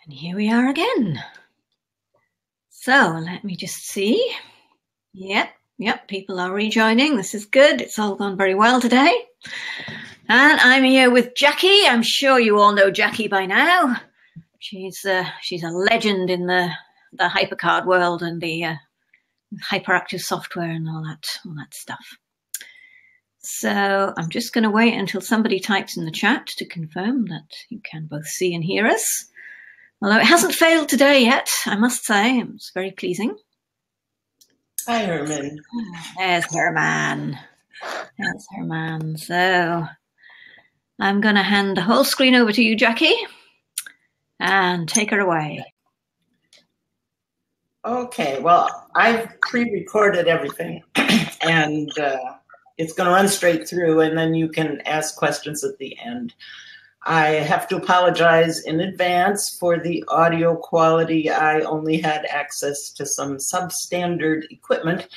And here we are again. So let me just see. Yep, people are rejoining. This is good. It's all gone very well today. And I'm here with Jackie. I'm sure you all know Jackie by now. She's a legend in the HyperCard world and the hyperactive software and all that stuff. So I'm just going to wait until somebody types in the chat to confirm that you can both see and hear us. Although it hasn't failed today yet, I must say. It's very pleasing. Hi, Herman. There's Herman. There's Herman. So I'm going to hand the whole screen over to you, Jackie, and take her away. Okay, well, I've pre-recorded everything, and it's going to run straight through, and then you can ask questions at the end. I have to apologize in advance for the audio quality. I only had access to some substandard equipment,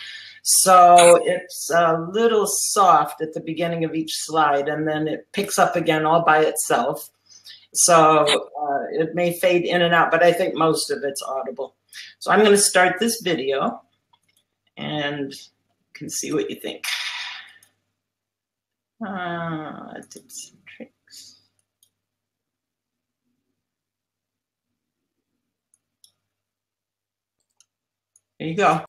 so it's a little soft at the beginning of each slide, and then it picks up again all by itself. So it may fade in and out, but I think most of it's audible. So I'm going to start this video, and you can see what you think. Tips and tricks. There you go.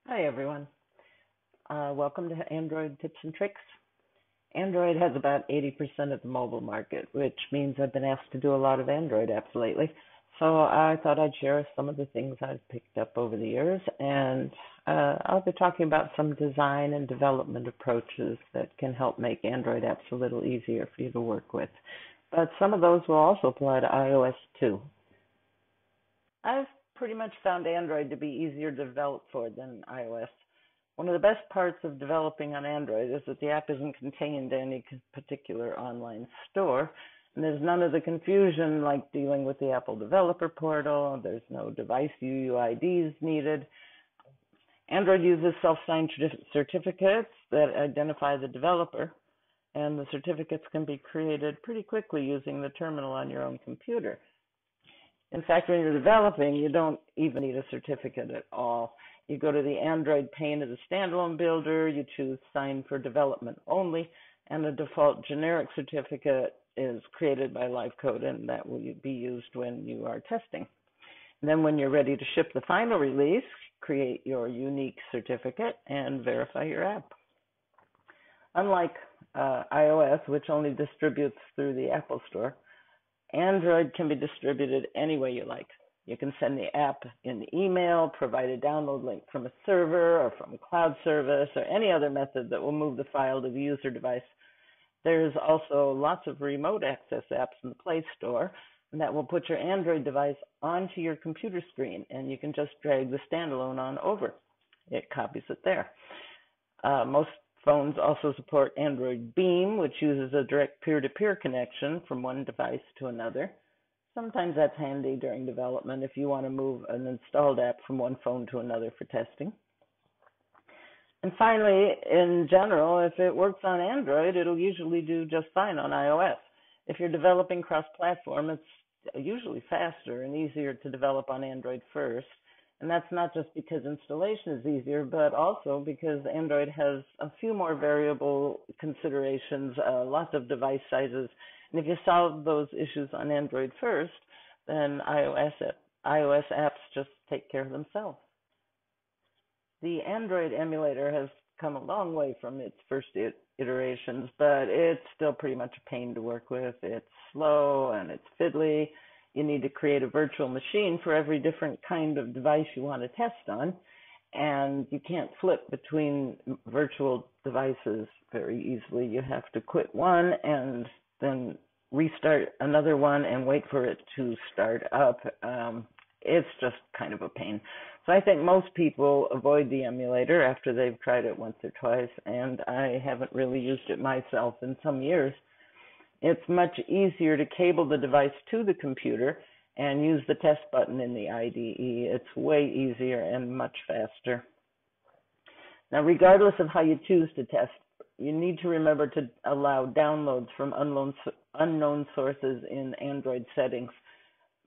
Hi, everyone. Welcome to Android Tips and Tricks. Android has about 80% of the mobile market, which means I've been asked to do a lot of Android apps lately. So I thought I'd share some of the things I've picked up over the years, and I'll be talking about some design and development approaches that can help make Android apps a little easier for you to work with. But some of those will also apply to iOS too. I've pretty much found Android to be easier to develop for than iOS. One of the best parts of developing on Android is that the app isn't contained in any particular online store, and there's none of the confusion like dealing with the Apple Developer Portal. There's no device UUIDs needed. Android uses self-signed certificates that identify the developer, and the certificates can be created pretty quickly using the terminal on your own computer. In fact, when you're developing, you don't even need a certificate at all. You go to the Android pane of the standalone builder, you choose Sign for Development Only, and the default generic certificate is created by LiveCode, and that will be used when you are testing. And then when you're ready to ship the final release, create your unique certificate and verify your app. Unlike iOS, which only distributes through the Apple Store, Android can be distributed any way you like. You can send the app in email, provide a download link from a server or from a cloud service, or any other method that will move the file to the user device. There's also lots of remote access apps in the Play Store, and that will put your Android device onto your computer screen, and you can just drag the standalone on over. It copies it there. Most phones also support Android Beam, which uses a direct peer-to-peer connection from one device to another. Sometimes that's handy during development if you want to move an installed app from one phone to another for testing. And finally, in general, if it works on Android, it'll usually do just fine on iOS. If you're developing cross-platform, it's usually faster and easier to develop on Android first. And that's not just because installation is easier, but also because Android has a few more variable considerations, lots of device sizes. And if you solve those issues on Android first, then iOS apps just take care of themselves. The Android emulator has come a long way from its first iterations, but it's still pretty much a pain to work with. It's slow and it's fiddly. You need to create a virtual machine for every different kind of device you want to test on, and you can't flip between virtual devices very easily. You have to quit one and then restart another one and wait for it to start up. It's just kind of a pain. So I think most people avoid the emulator after they've tried it once or twice, and I haven't really used it myself in some years. It's much easier to cable the device to the computer and use the test button in the IDE. It's way easier and much faster. Now, regardless of how you choose to test, you need to remember to allow downloads from unknown sources in Android settings.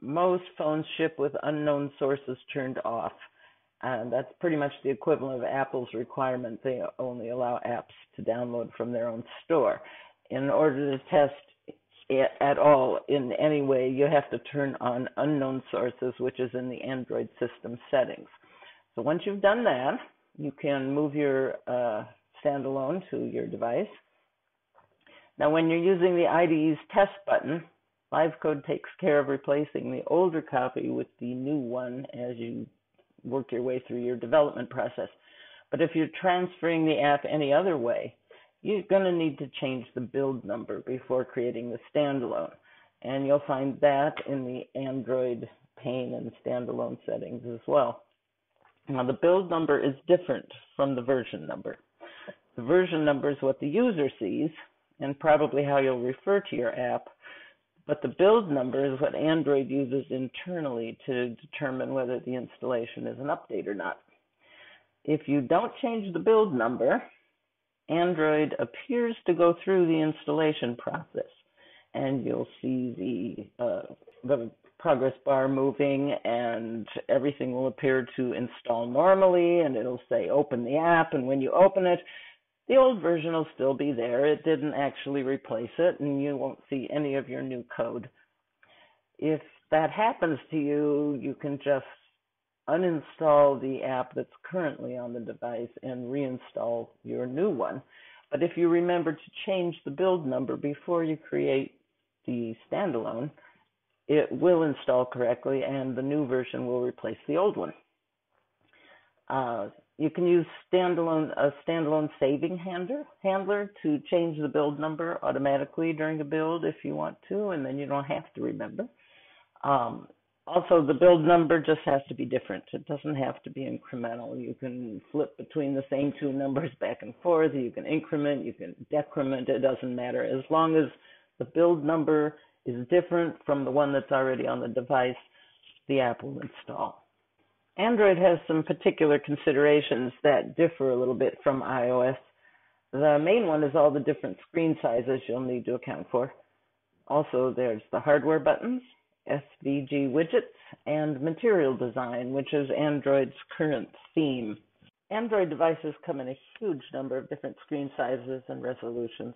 Most phones ship with unknown sources turned off. And that's pretty much the equivalent of Apple's requirement. They only allow apps to download from their own store. In order to test it at all in any way, you have to turn on unknown sources, which is in the Android system settings. So once you've done that, you can move your standalone to your device. Now, when you're using the IDE's test button, LiveCode takes care of replacing the older copy with the new one as you work your way through your development process. But if you're transferring the app any other way, you're going to need to change the build number before creating the standalone. And you'll find that in the Android pane and standalone settings as well. Now, the build number is different from the version number. The version number is what the user sees and probably how you'll refer to your app. But the build number is what Android uses internally to determine whether the installation is an update or not. If you don't change the build number, Android appears to go through the installation process, and you'll see the progress bar moving, and everything will appear to install normally, and it'll say open the app, and when you open it, the old version will still be there. It didn't actually replace it, and you won't see any of your new code. If that happens to you, you can just uninstall the app that's currently on the device and reinstall your new one. But if you remember to change the build number before you create the standalone, it will install correctly, and the new version will replace the old one. You can use a standalone saving handler to change the build number automatically during a build if you want to, and then you don't have to remember. Also, the build number just has to be different. It doesn't have to be incremental. You can flip between the same two numbers back and forth. You can increment, you can decrement. It doesn't matter. As long as the build number is different from the one that's already on the device, the app will install. Android has some particular considerations that differ a little bit from iOS. The main one is all the different screen sizes you'll need to account for. Also, there's the hardware buttons, SVG widgets, and material design, which is Android's current theme. Android devices come in a huge number of different screen sizes and resolutions.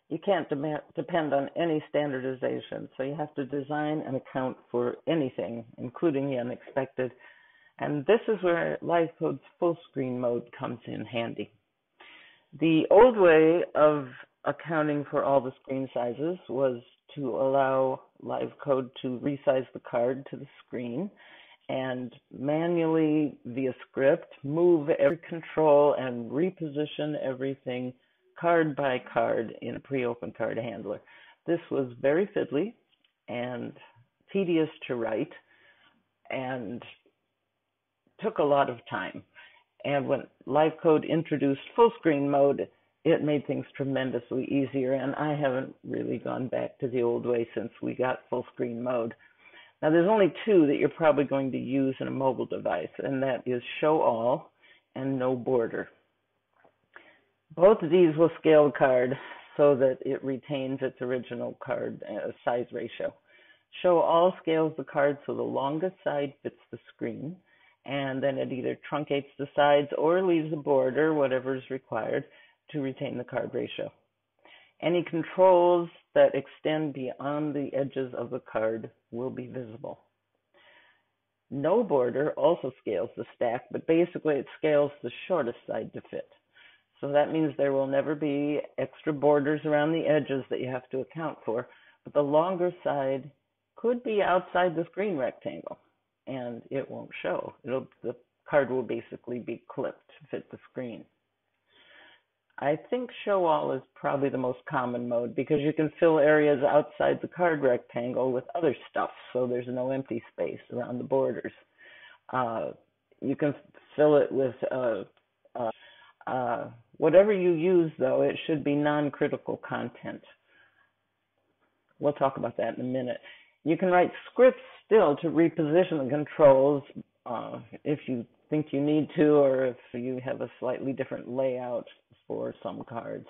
You can't depend on any standardization, so you have to design and account for anything, including the unexpected. And this is where LiveCode's Fullscreen Mode comes in handy. The old way of accounting for all the screen sizes was to allow LiveCode to resize the card to the screen and manually, via script, move every control and reposition everything card by card in a pre-open card handler. This was very fiddly and tedious to write and took a lot of time. And when LiveCode introduced Fullscreen Mode, it made things tremendously easier, and I haven't really gone back to the old way since we got Fullscreen Mode. Now, there's only two that you're probably going to use in a mobile device, and that is Show All and No Border. Both of these will scale the card so that it retains its original card size ratio. Show All scales the card so the longest side fits the screen, and then it either truncates the sides or leaves a border, whatever is required, to retain the card ratio. Any controls that extend beyond the edges of the card will be visible. No Border also scales the stack, but basically it scales the shortest side to fit. So that means there will never be extra borders around the edges that you have to account for, but the longer side could be outside the screen rectangle, and it won't show. The card will basically be clipped to fit the screen. I think Show All is probably the most common mode because you can fill areas outside the card rectangle with other stuff, so there's no empty space around the borders. You can fill it with whatever you use, though. It should be non-critical content. We'll talk about that in a minute. You can write scripts still to reposition the controls if you think you need to, or if you have a slightly different layout for some cards.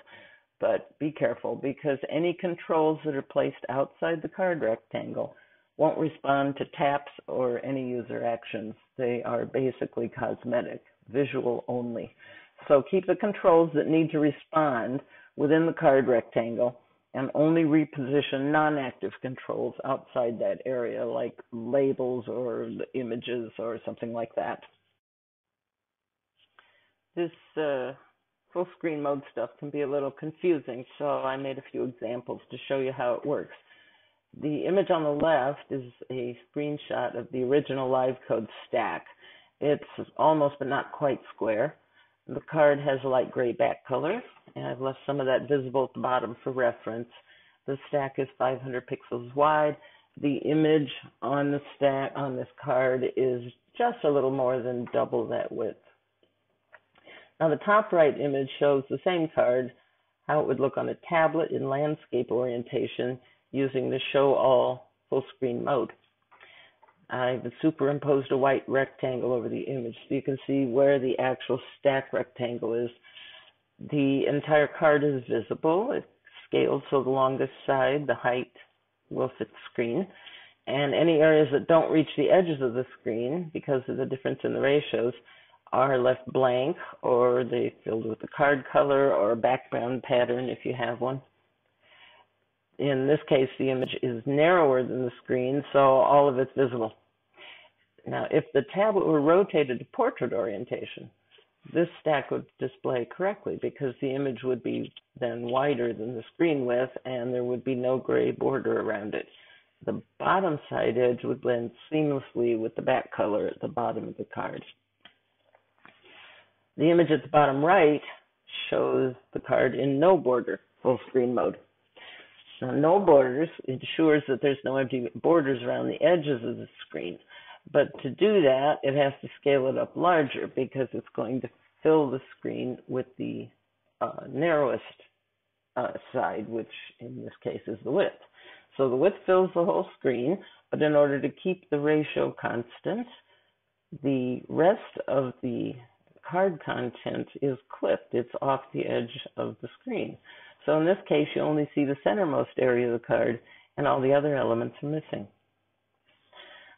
but be careful because any controls that are placed outside the card rectangle won't respond to taps or any user actions. They are basically cosmetic, visual only. So keep the controls that need to respond within the card rectangle and only reposition non-active controls outside that area, like labels or the images or something like that. This full screen mode stuff can be a little confusing, so I made a few examples to show you how it works. The image on the left is a screenshot of the original LiveCode stack. It's almost but not quite square. The card has a light gray back color, and I've left some of that visible at the bottom for reference. The stack is 500 pixels wide. The image on the stack on this card is just a little more than double that width. Now the top right image shows the same card, how it would look on a tablet in landscape orientation using the Show All full screen mode. I've superimposed a white rectangle over the image so you can see where the actual stack rectangle is. The entire card is visible. It's scaled so the longest side, the height, will fit the screen. And any areas that don't reach the edges of the screen because of the difference in the ratios are left blank, or they filled with the card color or background pattern if you have one. In this case, the image is narrower than the screen, so all of it's visible. Now, if the tablet were rotated to portrait orientation, this stack would display correctly because the image would be then wider than the screen width and there would be no gray border around it. The bottom side edge would blend seamlessly with the back color at the bottom of the card. The image at the bottom right shows the card in no border full screen mode. Now, no borders ensures that there's no empty borders around the edges of the screen. But to do that, it has to scale it up larger because it's going to fill the screen with the narrowest side, which in this case is the width. So the width fills the whole screen, but in order to keep the ratio constant, the rest of the card content is clipped. It's off the edge of the screen. So in this case, you only see the centermost area of the card and all the other elements are missing.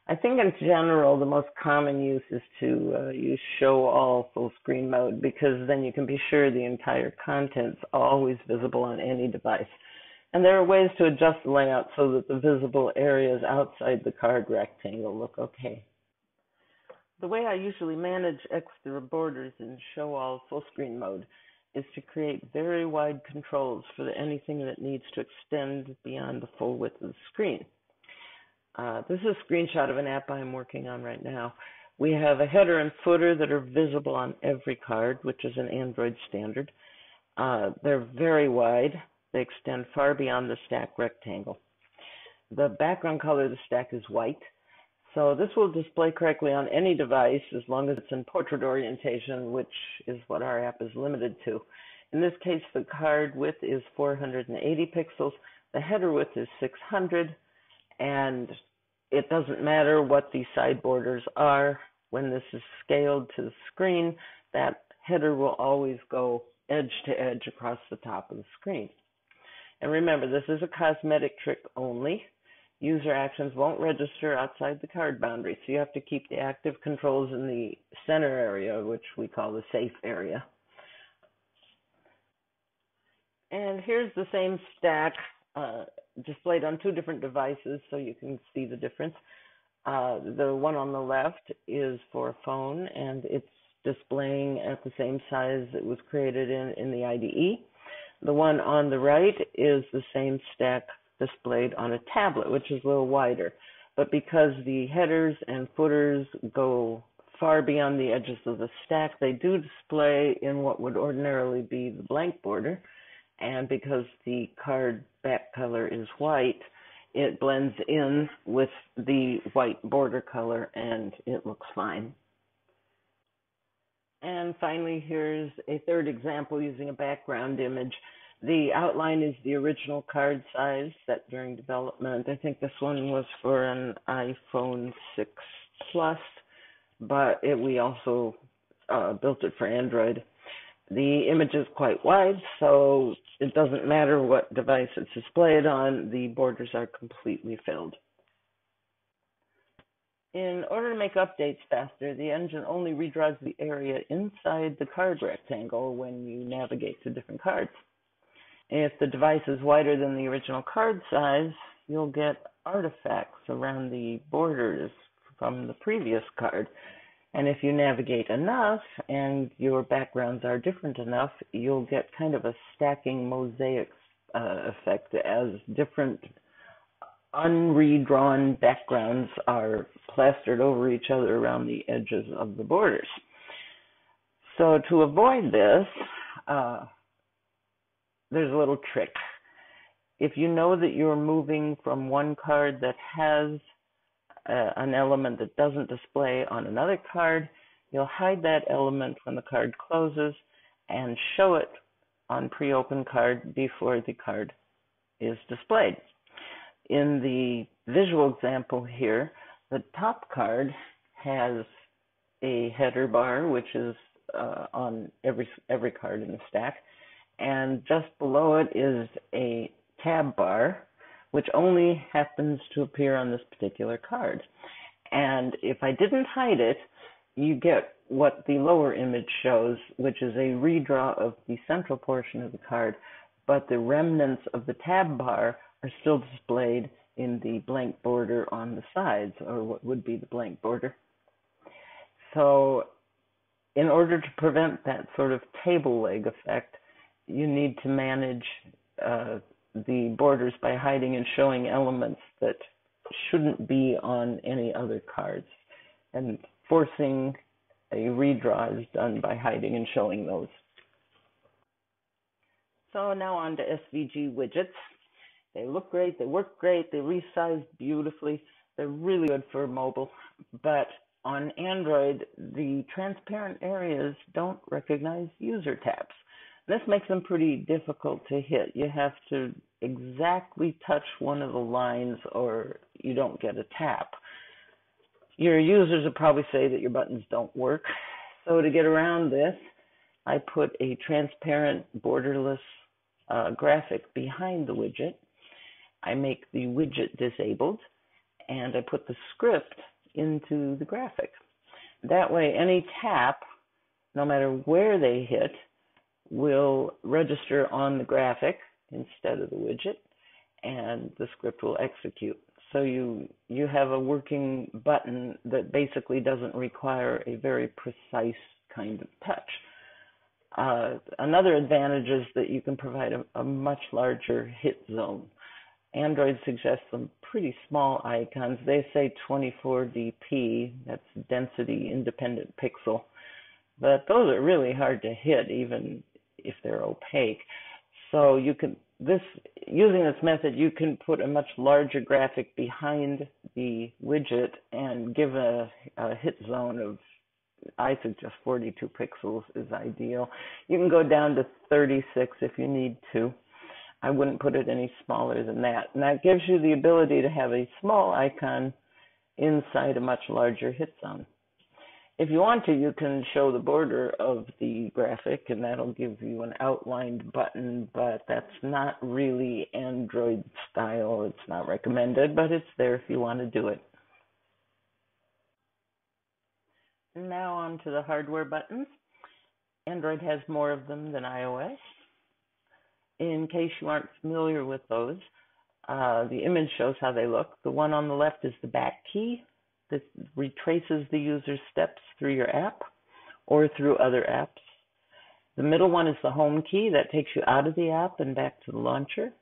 I think in general, the most common use is to use Show All full screen mode because then you can be sure the entire content's always visible on any device. And there are ways to adjust the layout so that the visible areas outside the card rectangle look okay. The way I usually manage extra borders in Show All full screen mode is to create very wide controls for anything that needs to extend beyond the full width of the screen. This is a screenshot of an app I'm working on right now. We have a header and footer that are visible on every card, which is an Android standard. They're very wide. They extend far beyond the stack rectangle. The background color of the stack is white. So this will display correctly on any device as long as it's in portrait orientation, which is what our app is limited to. In this case, the card width is 480 pixels. The header width is 600. And it doesn't matter what the side borders are. When this is scaled to the screen, that header will always go edge to edge across the top of the screen. And remember, this is a cosmetic trick only. User actions won't register outside the card boundary, so you have to keep the active controls in the center area, which we call the safe area. And here's the same stack displayed on two different devices so you can see the difference. The one on the left is for a phone, and it's displaying at the same size it was created in the IDE. The one on the right is the same stack displayed on a tablet, which is a little wider. But because the headers and footers go far beyond the edges of the stack, they do display in what would ordinarily be the blank border. And because the card back color is white, it blends in with the white border color and it looks fine. And finally, here's a third example using a background image. The outline is the original card size set during development. I think this one was for an iPhone 6 Plus, but we also built it for Android. The image is quite wide, so it doesn't matter what device it's displayed on, the borders are completely filled. In order to make updates faster, the engine only redraws the area inside the card rectangle when you navigate to different cards. If the device is wider than the original card size, you'll get artifacts around the borders from the previous card. And if you navigate enough and your backgrounds are different enough, you'll get kind of a stacking mosaic effect as different unredrawn backgrounds are plastered over each other around the edges of the borders. So to avoid this, there's a little trick. If you know that you're moving from one card that has an element that doesn't display on another card, you'll hide that element when the card closes and show it on pre-open card before the card is displayed. In the visual example here, the top card has a header bar, which is on every card in the stack, and just below it is a tab bar, which only happens to appear on this particular card. And if I didn't hide it, you get what the lower image shows, which is a redraw of the central portion of the card, but the remnants of the tab bar are still displayed in the blank border on the sides, or what would be the blank border. So in order to prevent that sort of table leg effect, you need to manage the borders by hiding and showing elements that shouldn't be on any other cards. And forcing a redraw is done by hiding and showing those. So now on to SVG widgets. They look great, they work great, they resize beautifully. They're really good for mobile. But on Android, the transparent areas don't recognize user taps. This makes them pretty difficult to hit. You have to exactly touch one of the lines or you don't get a tap. Your users will probably say that your buttons don't work. So to get around this, I put a transparent borderless graphic behind the widget. I make the widget disabled, and I put the script into the graphic. That way, any tap, no matter where they hit, will register on the graphic instead of the widget, and the script will execute. So you have a working button that basically doesn't require a very precise kind of touch. Another advantage is that you can provide a much larger hit zone. Android suggests some pretty small icons. They say 24 dp, that's density independent pixel, but those are really hard to hit even if they're opaque. So you can, using this method, you can put a much larger graphic behind the widget and give a hit zone of, I suggest 42 pixels is ideal. You can go down to 36 if you need to. I wouldn't put it any smaller than that. And that gives you the ability to have a small icon inside a much larger hit zone. If you want to, you can show the border of the graphic, and that'll give you an outlined button, but that's not really Android style. It's not recommended, but it's there if you want to do it. Now on to the hardware buttons. Android has more of them than iOS. In case you aren't familiar with those, the image shows how they look. The one on the left is the back key that retraces the user's steps through your app or through other apps. The middle one is the home key that takes you out of the app and back to the launcher.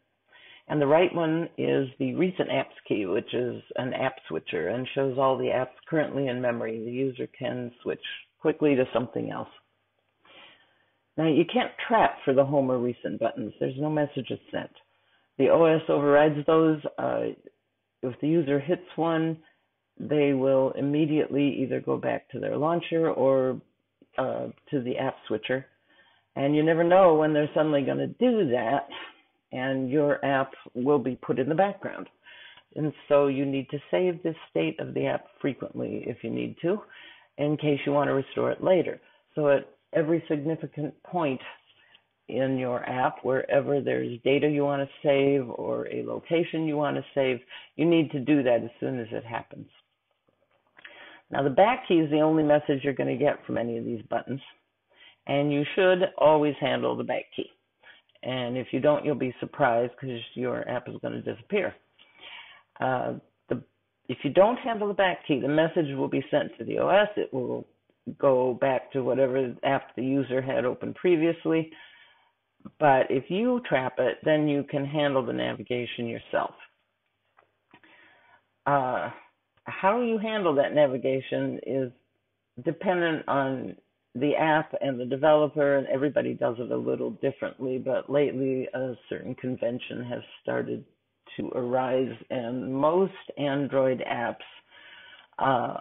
And the right one is the recent apps key, which is an app switcher and shows all the apps currently in memory. The user can switch quickly to something else. Now, you can't trap for the home or recent buttons. There's no messages sent. The OS overrides those. If the user hits one, they will immediately either go back to their launcher or to the app switcher. And you never know when they're suddenly going to do that, and your app will be put in the background. And so you need to save the state of the app frequently if you need to, in case you want to restore it later. So every significant point in your app, wherever there's data you want to save or a location you want to save, you need to do that as soon as it happens. Now, the back key is the only message you're going to get from any of these buttons, and you should always handle the back key. And if you don't, you'll be surprised because your app is going to disappear. If you don't handle the back key, the message will be sent to the OS. It will go back to whatever app the user had opened previously. But if you trap it, then you can handle the navigation yourself. How you handle that navigation is dependent on the app and the developer, and everybody does it a little differently, but lately a certain convention has started to arise, and most Android apps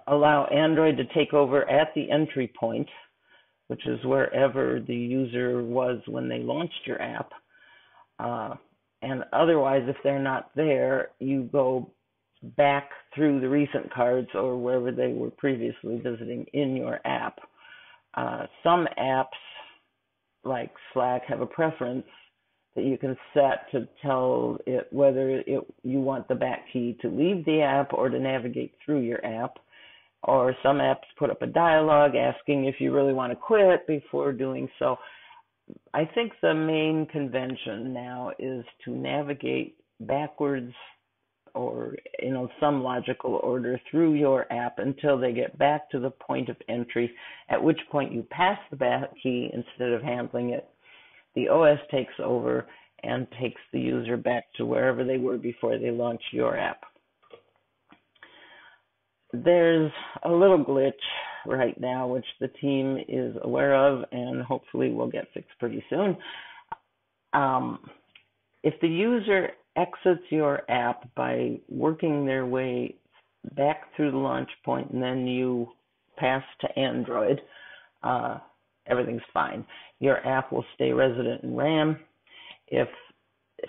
allow Android to take over at the entry point, which is wherever the user was when they launched your app. And otherwise, if they're not there, you go back through the recent cards or wherever they were previously visiting in your app. Some apps, like Slack, have a preference that you can set to tell it whether you want the back key to leave the app or to navigate through your app. Or some apps put up a dialogue asking if you really want to quit before doing so. I think the main convention now is to navigate backwards or some logical order through your app until they get back to the point of entry, at which point you pass the back key instead of handling it. The OS takes over and takes the user back to wherever they were before they launch your app. There's a little glitch right now which the team is aware of and hopefully will get fixed pretty soon. If the user exits your app by working their way back through the launch point and then you pass to Android, everything's fine. Your app will stay resident in RAM. If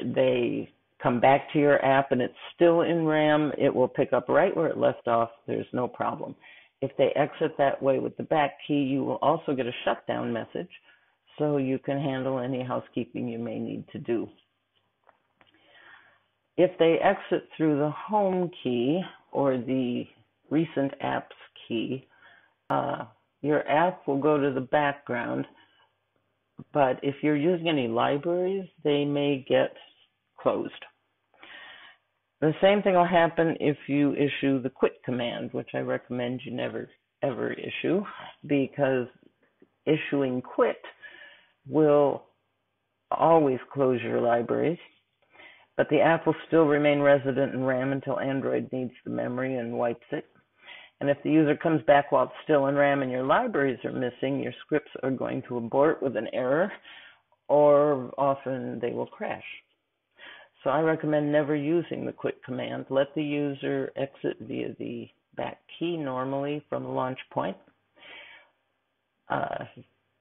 they come back to your app and it's still in RAM, it will pick up right where it left off. There's no problem. If they exit that way with the back key, you will also get a shutdown message so you can handle any housekeeping you may need to do. If they exit through the home key or the recent apps key, your app will go to the background, but if you're using any libraries, they may get closed. The same thing will happen if you issue the quit command, which I recommend you never ever issue, because issuing quit will always close your libraries, but the app will still remain resident in RAM until Android needs the memory and wipes it. And if the user comes back while it's still in RAM and your libraries are missing, your scripts are going to abort with an error, or often they will crash. So I recommend never using the quit command. Let the user exit via the back key normally from the launch point.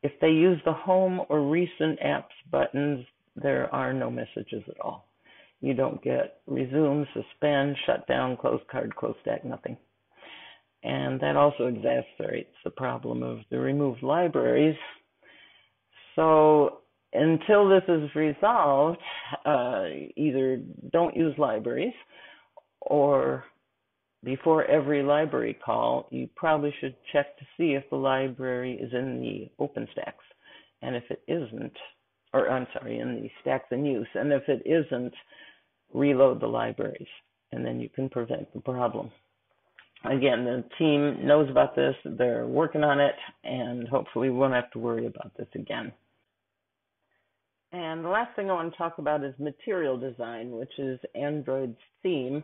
If they use the home or recent apps buttons, there are no messages at all. You don't get resume, suspend, shut down, close card, close stack, nothing. And that also exacerbates the problem of the removed libraries. So until this is resolved, either don't use libraries, or before every library call, you probably should check to see if the library is in the OpenStacks. And if it isn't, in the stacks in use. And if it isn't, reload the libraries, and then you can prevent the problem. Again, the team knows about this, they're working on it, and hopefully we won't have to worry about this again. And the last thing I want to talk about is material design, which is Android's theme.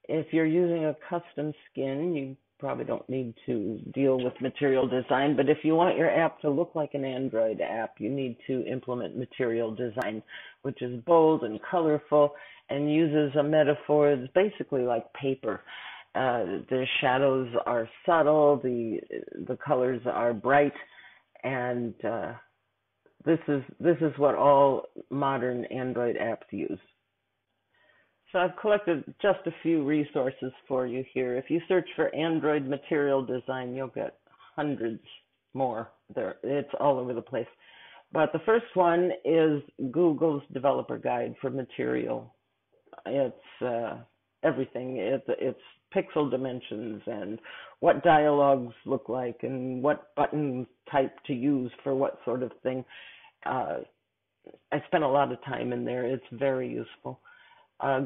If you're using a custom skin, you probably don't need to deal with material design, but if you want your app to look like an Android app, you need to implement material design, which is bold and colorful and uses a metaphor that's basically like paper. The shadows are subtle, the colors are bright, and this is what all modern Android apps use. So I've collected just a few resources for you here. If you search for Android material design, you'll get hundreds more. It's all over the place. But the first one is Google's developer guide for material. It's everything. It's pixel dimensions and what dialogues look like and what button type to use for what sort of thing. I spent a lot of time in there. It's very useful.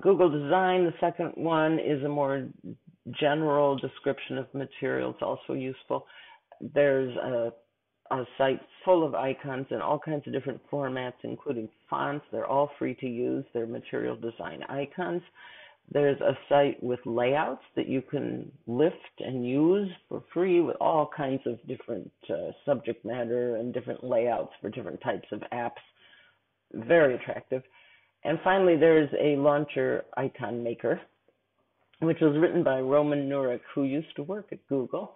Google Design, the second one, is a more general description of material. It's also useful. There's a site full of icons in all kinds of different formats, including fonts. They're all free to use. They're material design icons. There's a site with layouts that you can lift and use for free with all kinds of different subject matter and different layouts for different types of apps. Very attractive. And finally, there's a launcher icon maker, which was written by Roman Nurek, who used to work at Google.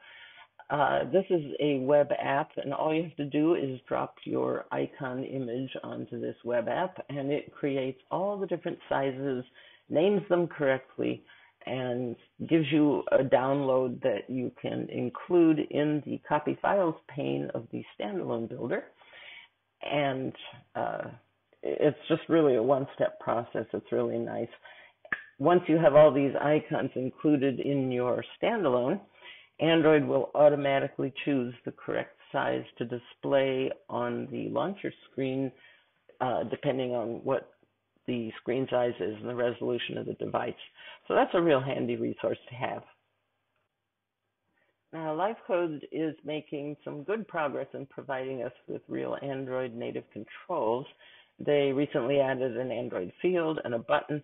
This is a web app, and all you have to do is drop your icon image onto this web app, and it creates all the different sizes, names them correctly, and gives you a download that you can include in the copy files pane of the standalone builder. And it's just really a one-step process. It's really nice. Once you have all these icons included in your standalone, Android will automatically choose the correct size to display on the launcher screen, depending on what the screen size is and the resolution of the device. So that's a real handy resource to have. Now, LiveCode is making some good progress in providing us with real Android native controls. They recently added an Android field and a button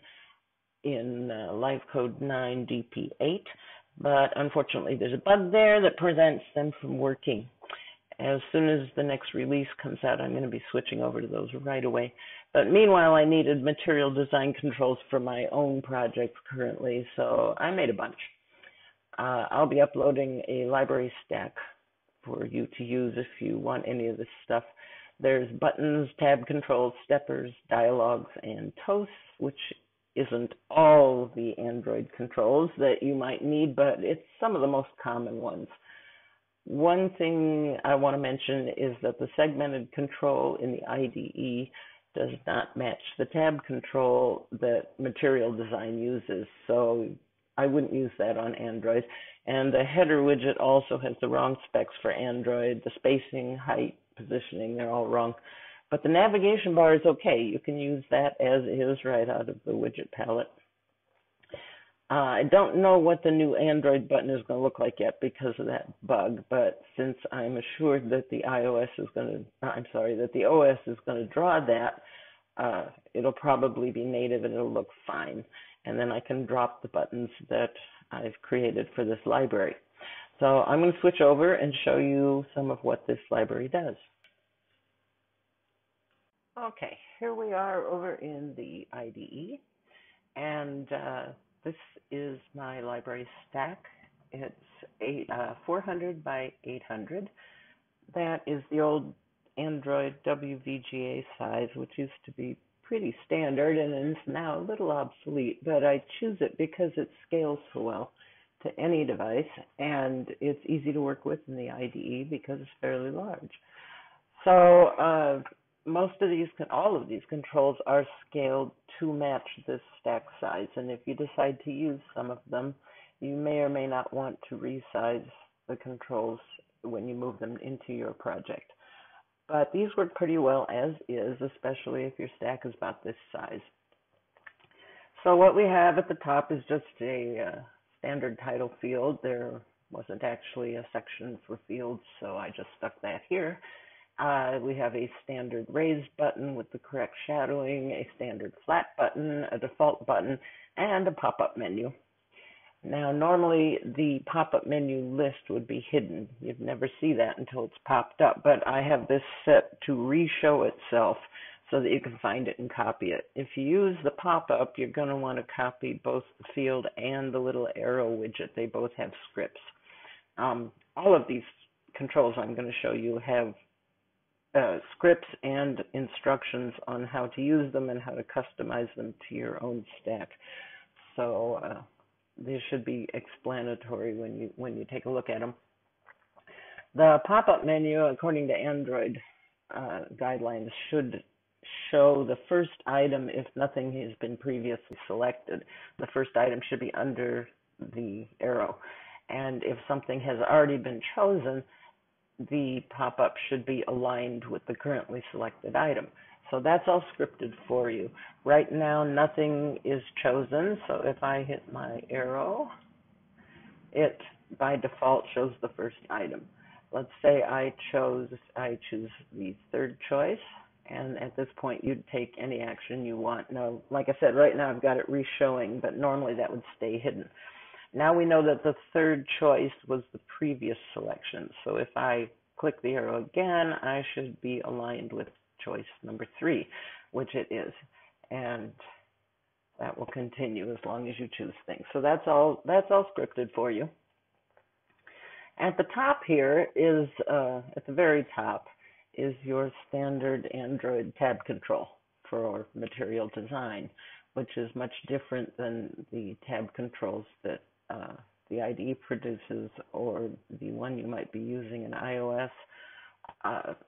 in LiveCode 9 DP8, but unfortunately there's a bug there that prevents them from working. As soon as the next release comes out, I'm going to be switching over to those right away. But meanwhile, I needed material design controls for my own project currently, so I made a bunch. I'll be uploading a library stack for you to use if you want any of this stuff. There's buttons, tab controls, steppers, dialogues, and toasts, which isn't all the Android controls that you might need, but it's some of the most common ones. One thing I want to mention is that the segmented control in the IDE does not match the tab control that Material Design uses, so I wouldn't use that on Android. And the header widget also has the wrong specs for Android. The spacing, height, positioning, they're all wrong. But the navigation bar is okay. You can use that as is right out of the widget palette. I don't know what the new Android button is going to look like yet because of that bug, but since I'm assured that the OS is going to draw that, it'll probably be native and it'll look fine. And then I can drop the buttons that I've created for this library. So I'm going to switch over and show you some of what this library does. Okay, here we are over in the IDE, and this is my library stack. It's 400 by 800. That is the old Android WVGA size, which used to be pretty standard and is now a little obsolete, but I choose it because it scales so well to any device, and it's easy to work with in the IDE because it's fairly large. So all of these controls are scaled to match this stack size, and if you decide to use some of them, you may or may not want to resize the controls when you move them into your project. But these work pretty well as is, especially if your stack is about this size. So what we have at the top is just a standard title field. There wasn't actually a section for fields, so I just stuck that here. We have a standard raise button with the correct shadowing, a standard flat button, a default button, and a pop-up menu. Now, normally the pop-up menu list would be hidden. You'd never see that until it's popped up, but I have this set to re-show itself so that you can find it and copy it. If you use the pop-up, you're going to want to copy both the field and the little arrow widget. They both have scripts. All of these controls I'm going to show you have scripts and instructions on how to use them and how to customize them to your own stack. So they should be explanatory when you take a look at them. The pop-up menu, according to Android guidelines, should show the first item if nothing has been previously selected. The first item should be under the arrow. And if something has already been chosen, the pop-up should be aligned with the currently selected item. So that's all scripted for you. Right now, nothing is chosen. So if I hit my arrow, it by default shows the first item. Let's say I choose the third choice, and at this point you'd take any action you want. Now, like I said, right now I've got it re-showing, but normally that would stay hidden. Now we know that the third choice was the previous selection. So if I click the arrow again, I should be aligned with choice number 3, which it is. And that will continue as long as you choose things. So that's all scripted for you. At the top here is, at the very top, is your standard Android tab control for material design, which is much different than the tab controls that the IDE produces or the one you might be using in iOS.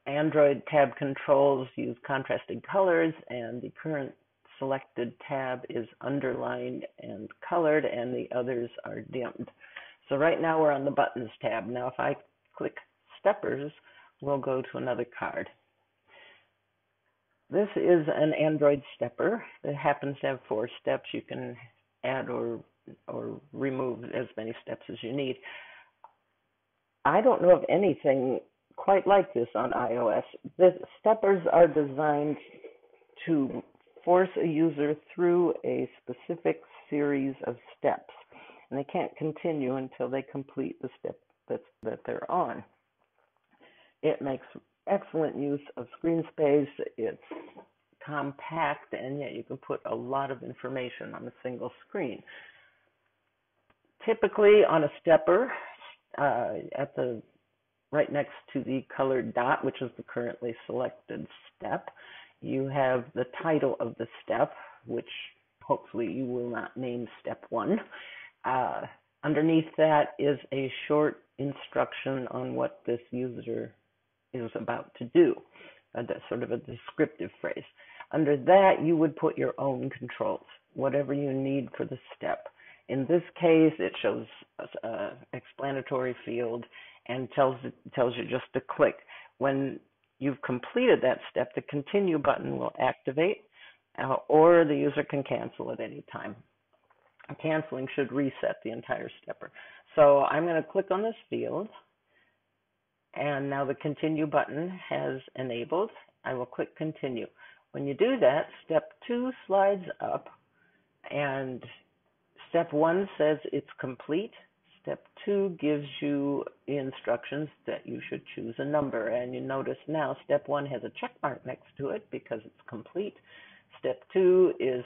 Android tab controls use contrasting colors, and the current selected tab is underlined and colored, and the others are dimmed. So right now we're on the Buttons tab. Now if I click Steppers, we'll go to another card. This is an Android stepper that happens to have 4 steps. You can add or remove as many steps as you need. I don't know of anything quite like this on iOS. The steppers are designed to force a user through a specific series of steps, and they can't continue until they complete the step that they're on. It makes excellent use of screen space. It's compact, and yet you can put a lot of information on a single screen. Typically on a stepper, right next to the colored dot, which is the currently selected step, you have the title of the step, which hopefully you will not name step 1. Underneath that is a short instruction on what this user is about to do, that's sort of a descriptive phrase. Under that, you would put your own controls, whatever you need for the step. In this case, it shows an explanatory field and tells you just to click. When you've completed that step, the continue button will activate, or the user can cancel at any time. Canceling should reset the entire stepper. So I'm going to click on this field, and now the continue button has enabled. I will click continue. When you do that, step 2 slides up, and step 1 says it's complete. Step 2 gives you instructions that you should choose a number, and you notice now step 1 has a check mark next to it because it's complete. Step 2 is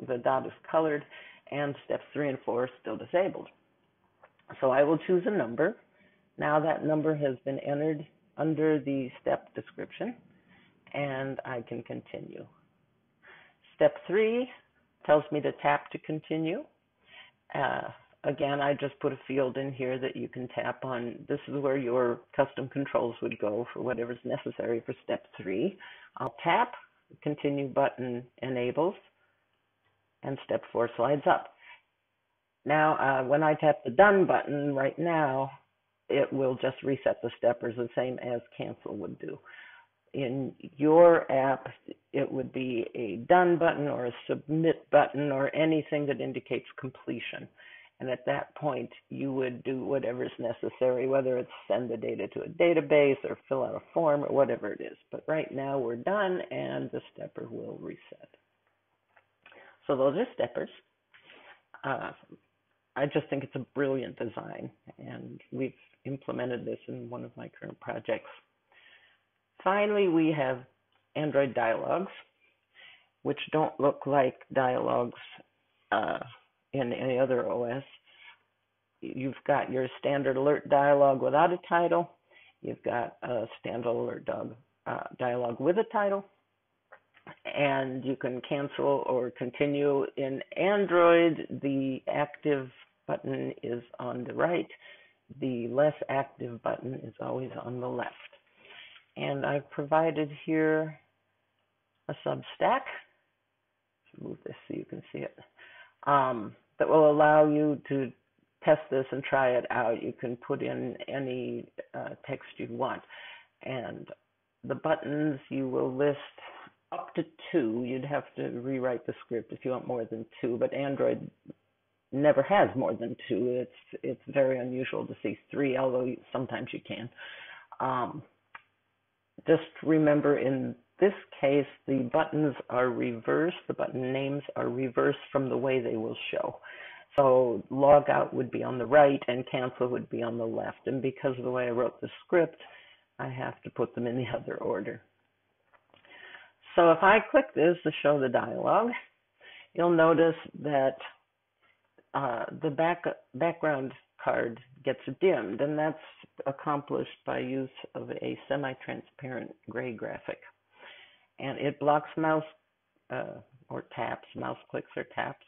the dot is colored, and steps 3 and 4 are still disabled. So I will choose a number. Now that number has been entered under the step description, and I can continue. Step 3 tells me to tap to continue. Again, I just put a field in here that you can tap on. This is where your custom controls would go for whatever's necessary for step 3. I'll tap, the continue button enables, and step 4 slides up. Now, when I tap the done button right now, it will just reset the steppers the same as cancel would do. In your app, it would be a done button or a submit button or anything that indicates completion. And at that point, you would do whatever's necessary, whether it's send the data to a database or fill out a form or whatever it is. But right now we're done, and the stepper will reset. So those are steppers. I just think it's a brilliant design, and we've implemented this in one of my current projects. Finally, we have Android dialogues, which don't look like dialogues in any other OS. You've got your standard alert dialog without a title. You've got a standard alert dialog with a title. And you can cancel or continue. In Android, the active button is on the right, the less active button is always on the left. And I've provided here a Substack. Move this so you can see it. That will allow you to test this and try it out. You can put in any text you want. And the buttons you will list up to 2. You'd have to rewrite the script if you want more than 2, but Android never has more than 2. It's very unusual to see 3, although sometimes you can. Just remember, in this case, the buttons are reversed. The button names are reversed from the way they will show. So log out would be on the right and cancel would be on the left. And because of the way I wrote the script, I have to put them in the other order. So if I click this to show the dialog, you'll notice that the background card gets dimmed, and that's accomplished by use of a semi-transparent gray graphic. And it blocks mouse or taps, mouse clicks or taps,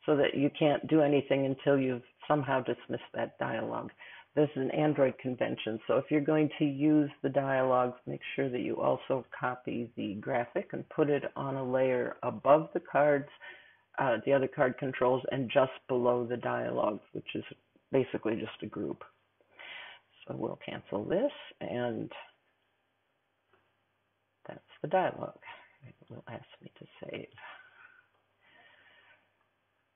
so that you can't do anything until you've somehow dismissed that dialog. This is an Android convention, so if you're going to use the dialogues, make sure that you also copy the graphic and put it on a layer above the cards, the other card controls, and just below the dialogues, which is basically just a group. So we'll cancel this, and that's the dialog. It will ask me to save.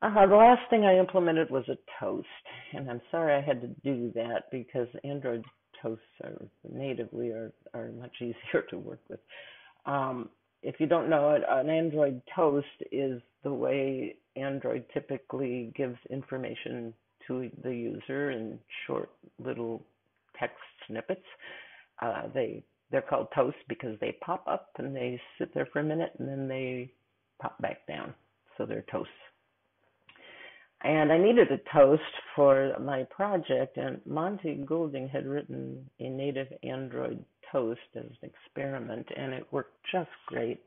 The last thing I implemented was a toast, and I'm sorry I had to do that because Android toasts natively are much easier to work with. If you don't know it, an Android toast is the way Android typically gives information to the user in short little text snippets. They're called toasts because they pop up and they sit there for a minute and then they pop back down. So they're toasts. And I needed a toast for my project, and Monty Goulding had written a native Android toast as an experiment, and it worked just great.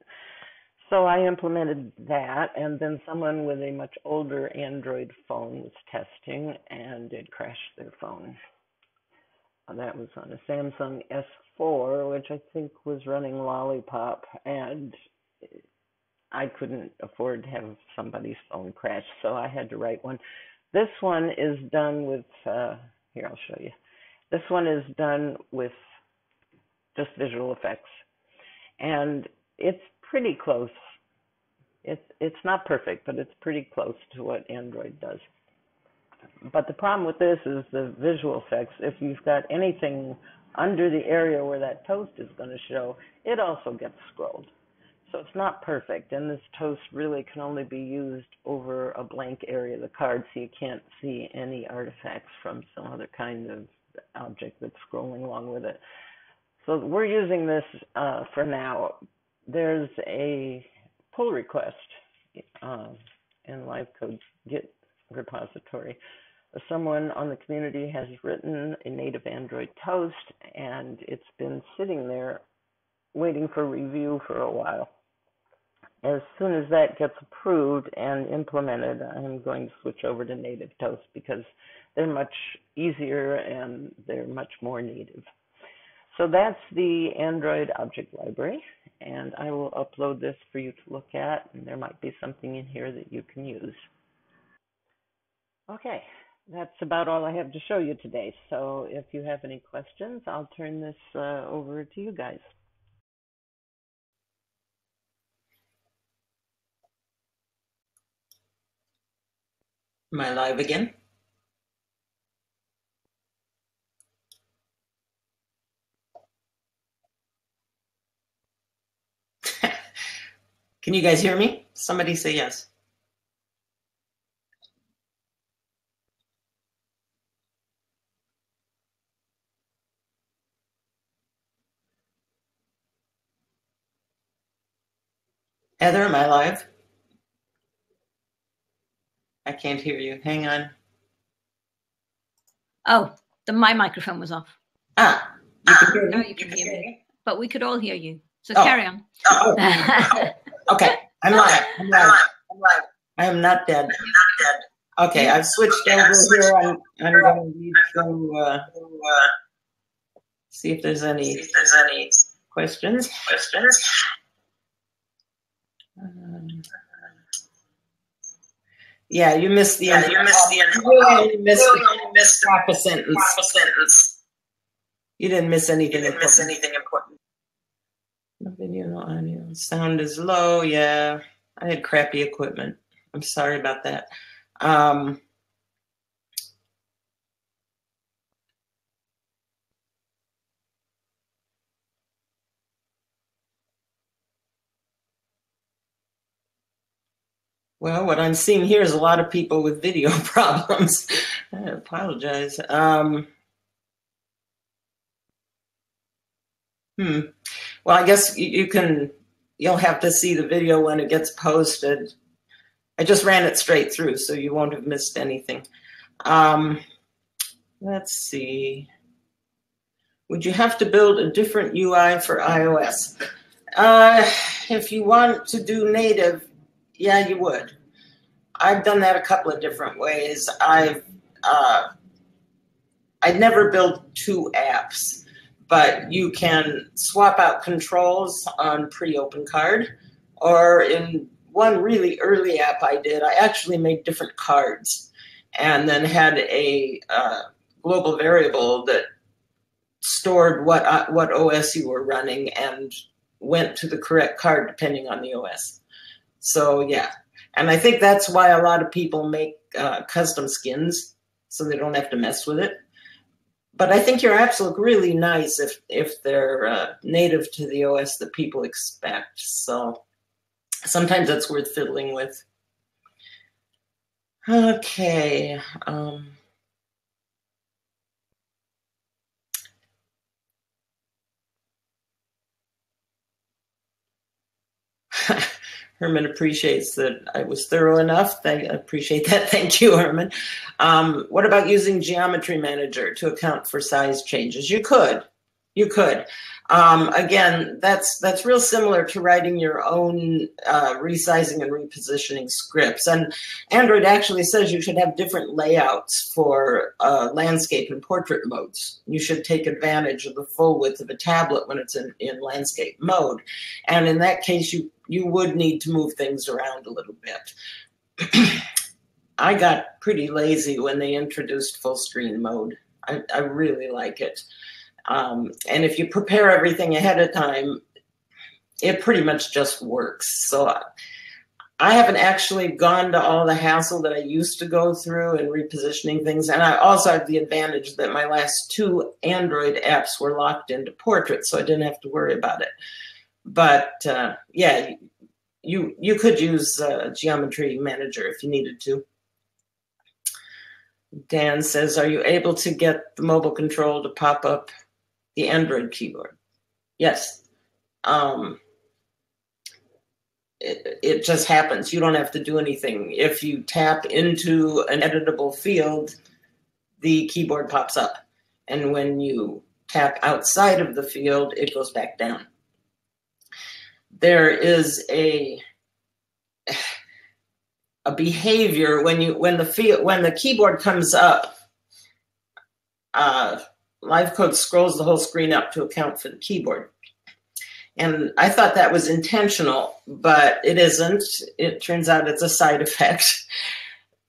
So I implemented that, and then someone with a much older Android phone was testing, and it crashed their phone. That was on a Samsung S4, which I think was running Lollipop, and I couldn't afford to have somebody's phone crash, so I had to write one. This one is done with, here, I'll show you. This one is done with just visual effects, and it's pretty close. It's not perfect, but it's pretty close to what Android does. But the problem with this is the visual effects. If you've got anything under the area where that toast is going to show, it also gets scrolled. So it's not perfect, and this toast really can only be used over a blank area of the card, so you can't see any artifacts from some other kind of object that's scrolling along with it. So we're using this for now. There's a pull request in LiveCode Git repository. Someone on the community has written a native Android toast, and it's been sitting there waiting for review for a while. As soon as that gets approved and implemented, I'm going to switch over to native toast because they're much easier and they're much more native. So that's the Android object library, and I will upload this for you to look at, and there might be something in here that you can use. Okay, that's about all I have to show you today. So if you have any questions, I'll turn this over to you guys. Am I live again? Can you guys hear me? Somebody say yes. Heather, am I live? I can't hear you. Hang on. Oh, my microphone was off. Ah, you can hear me? Now you can hear me. But we could all hear you. So carry on. Okay, I'm live. I am not dead. Okay, I've switched over here. I'm going to read through, see if there's any questions. Yeah, you missed the end. You really missed half a sentence. You didn't miss anything important. No video, no audio. Sound is low. Yeah, I had crappy equipment. I'm sorry about that. Well, what I'm seeing here is a lot of people with video problems. I apologize. Well, I guess you'll have to see the video when it gets posted. I just ran it straight through, so you won't have missed anything. Let's see. Would you have to build a different UI for iOS? If you want to do native, yeah, you would. I've done that a couple of different ways. I'd never built two apps, but you can swap out controls on pre-OpenCard, or in one really early app I did, I actually made different cards and then had a global variable that stored what OS you were running and went to the correct card depending on the OS. So yeah, and I think that's why a lot of people make custom skins so they don't have to mess with it. But I think your apps look really nice if they're native to the OS that people expect. So sometimes that's worth fiddling with. Okay. Herman appreciates that I was thorough enough. I appreciate that. Thank you, Herman. What about using Geometry Manager to account for size changes? You could. Again, that's real similar to writing your own resizing and repositioning scripts. And Android actually says you should have different layouts for landscape and portrait modes. You should take advantage of the full width of a tablet when it's in landscape mode. And in that case, you would need to move things around a little bit. I got pretty lazy when they introduced Fullscreen Mode. I really like it. And if you prepare everything ahead of time, it pretty much just works. So I haven't actually gone to all the hassle that I used to go through in repositioning things. And I also have the advantage that my last two Android apps were locked into portrait, so I didn't have to worry about it. But yeah, you could use Geometry Manager if you needed to. Dan says, are you able to get the mobile control to pop up the Android keyboard? Yes. It just happens. You don't have to do anything. If you tap into an editable field, the keyboard pops up. And when you tap outside of the field, it goes back down. There is a behavior when the keyboard comes up, LiveCode scrolls the whole screen up to account for the keyboard. And I thought that was intentional, but it isn't. It turns out it's a side effect.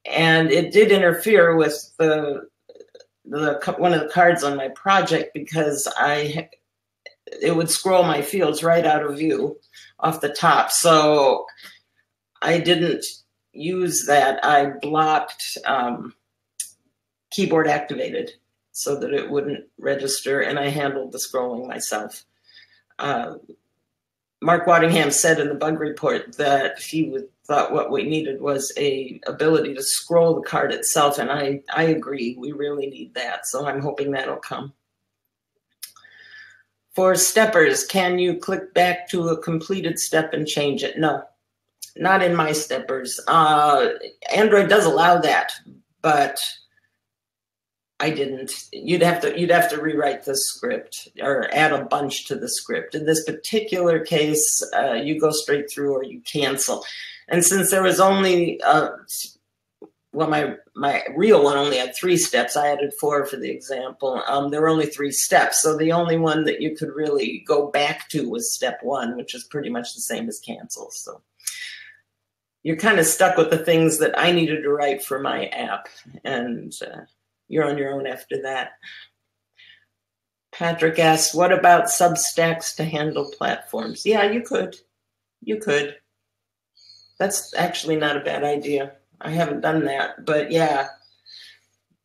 And it did interfere with one of the cards on my project because it would scroll my fields right out of view off the top. So I didn't use that. I blocked keyboard activated so that it wouldn't register, and I handled the scrolling myself. Mark Waddingham said in the bug report that he thought what we needed was a ability to scroll the card itself, and I agree. We really need that, so I'm hoping that'll come. For steppers, can you click back to a completed step and change it? No, not in my steppers. Android does allow that, but I didn't. You'd have to rewrite the script or add a bunch to the script. In this particular case, you go straight through or you cancel. And since there was only well, my real one only had 3 steps. I added 4 for the example. There were only 3 steps. So the only one that you could really go back to was step 1, which is pretty much the same as cancel. So you're kind of stuck with the things that I needed to write for my app, and you're on your own after that. Patrick asks, what about Substacks to handle platforms? Yeah, you could. You could. That's actually not a bad idea. I haven't done that, but yeah,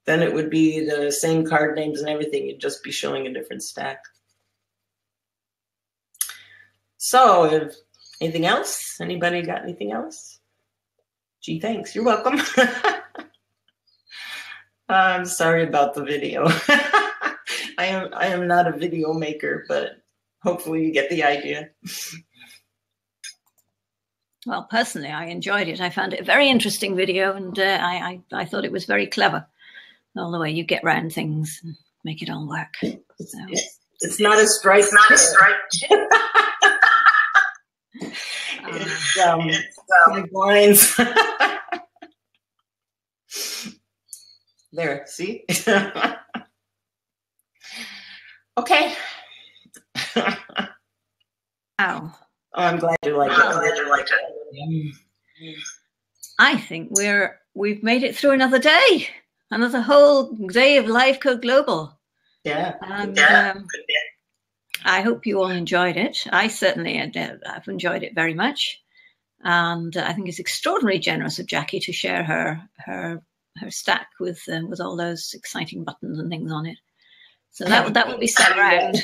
then it would be the same card names and everything. You'd just be showing a different stack. So, anything else? Anybody got anything else? Gee, thanks. You're welcome. I'm sorry about the video. I am not a video maker, but hopefully you get the idea. Well, personally, I enjoyed it. I found it a very interesting video, and I thought it was very clever. All the way you get around things and make it all work. So. It's not a stripe. It's not a stripe. It's like lines. There, see? Okay. Wow. Oh, I'm glad you liked it. I think we've made it through another day, another whole day of LiveCode Global. Yeah. And, I hope you all enjoyed it. I certainly I've enjoyed it very much, and I think it's extraordinarily generous of Jackie to share her stack with all those exciting buttons and things on it. So that will be sent around.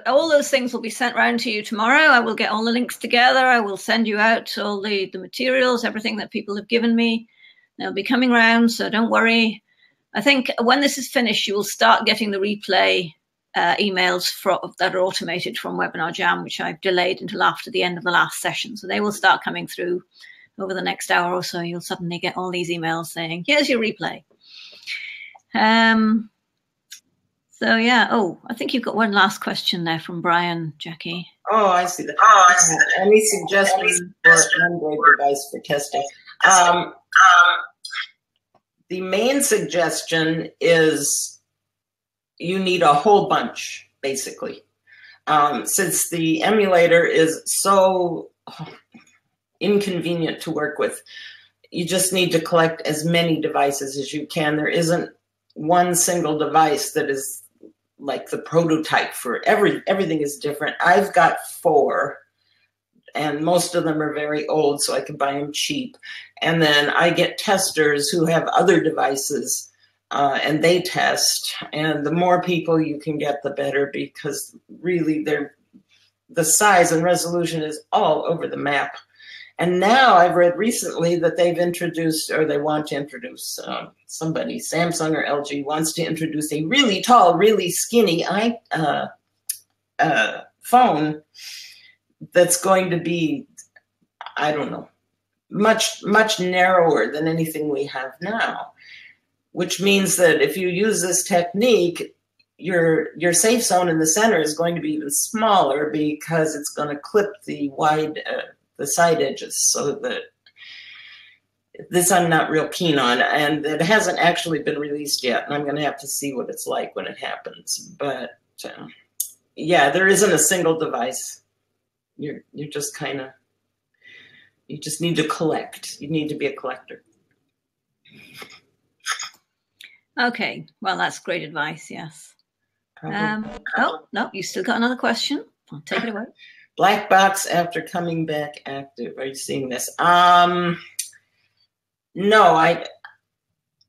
All those things will be sent round to you tomorrow. I will get all the links together. I will send you out all the materials, everything that people have given me. They'll be coming round, so don't worry. I think when this is finished, you will start getting the replay emails that are automated from Webinar Jam, which I've delayed until after the end of the last session. So they will start coming through over the next hour or so. You'll suddenly get all these emails saying, here's your replay. So yeah, I think you've got one last question there from Brian, Jackie. Oh, I see that. Any suggestions for Android device for testing? The main suggestion is you need a whole bunch, basically. Since the emulator is so inconvenient to work with, you just need to collect as many devices as you can. There isn't one single device that is like the prototype for everything is different. I've got 4, and most of them are very old, so I can buy them cheap. And then I get testers who have other devices, and they test. And the more people you can get, the better, because really the size and resolution is all over the map. And now I've read recently that they've introduced, or they want to introduce, somebody, Samsung or LG, wants to introduce a really tall, really skinny phone that's going to be, I don't know, much narrower than anything we have now, which means that if you use this technique, your safe zone in the center is going to be even smaller, because it's going to clip the the side edges. So that this I'm not real keen on, and it hasn't actually been released yet, and I'm going to have to see what it's like when it happens. But yeah, there isn't a single device. You're just kind of, you just need to collect. You need to be a collector. Okay, well, that's great advice, yes. Oh, no, you still got another question. I'll take it away. Black box after coming back active. Are you seeing this? No,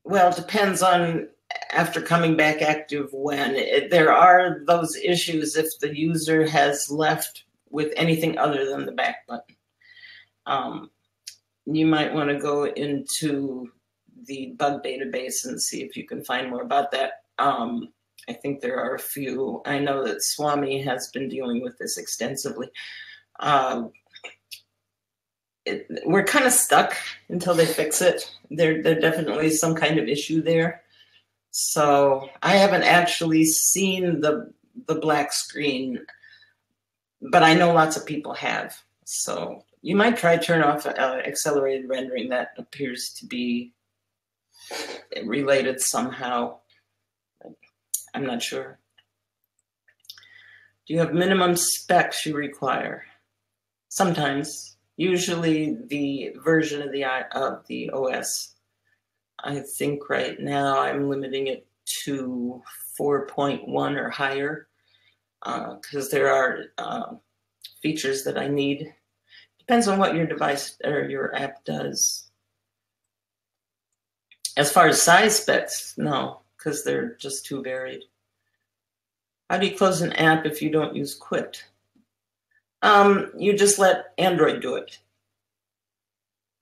well, it depends on after coming back active when. There are those issues if the user has left with anything other than the back button. You might want to go into the bug database and see if you can find more about that. I think there are a few. I know that Swami has been dealing with this extensively. We're kind of stuck until they fix it. There definitely is some kind of issue there. So I haven't actually seen the black screen, but I know lots of people have. So you might try turn off accelerated rendering. That appears to be related somehow. I'm not sure. Do you have minimum specs you require? Sometimes. Usually the version of the OS. I think right now I'm limiting it to 4.1 or higher because there are features that I need. Depends on what your device or your app does. As far as size specs, no, because they're just too varied. How do you close an app if you don't use Quit? You just let Android do it.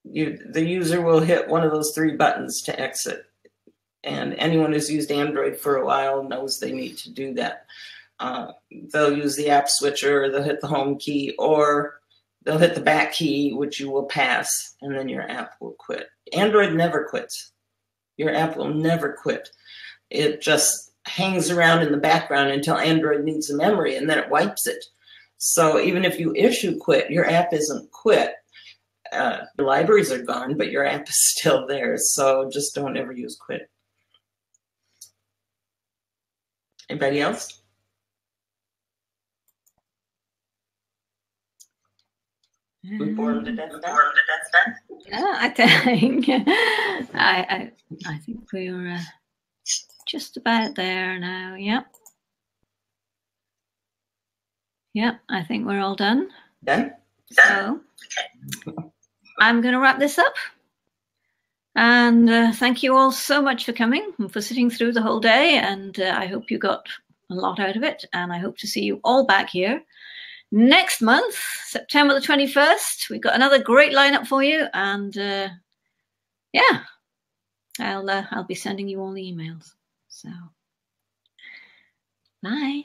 The user will hit one of those 3 buttons to exit. And anyone who's used Android for a while knows they need to do that. They'll use the app switcher, or they'll hit the home key, or they'll hit the back key, which you will pass, and then your app will quit. Android never quits. Your app will never quit. It just hangs around in the background until Android needs the memory, and then it wipes it. So even if you issue quit, your app isn't quit. The libraries are gone, but your app is still there. So just don't ever use quit. Anybody else? We bore them to death. Yeah, I think I think we're just about there now. Yep. Yep, I think we're all done. Done? So I'm going to wrap this up. And thank you all so much for coming and for sitting through the whole day. And I hope you got a lot out of it. And I hope to see you all back here next month, September the 21st. We've got another great lineup for you. And yeah, I'll be sending you all the emails. So bye.